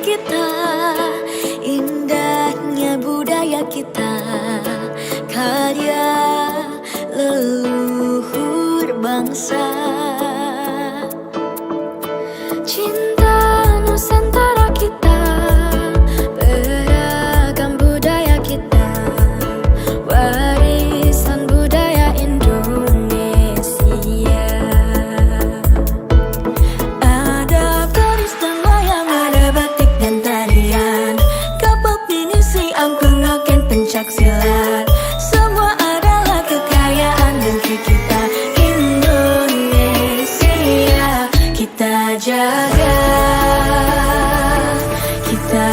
kita, indahnya budaya kita, karya leluhur bangsa. Cinta Nusantara kita, beragam budaya kita, warisan budaya Indonesia. Ada keris dan wayang, ada batik dan tarian, kapal pinisi, angklung, noken, pencak silat. Semua adalah kekayaan negeri kita, Indonesia. Kita jaga, kita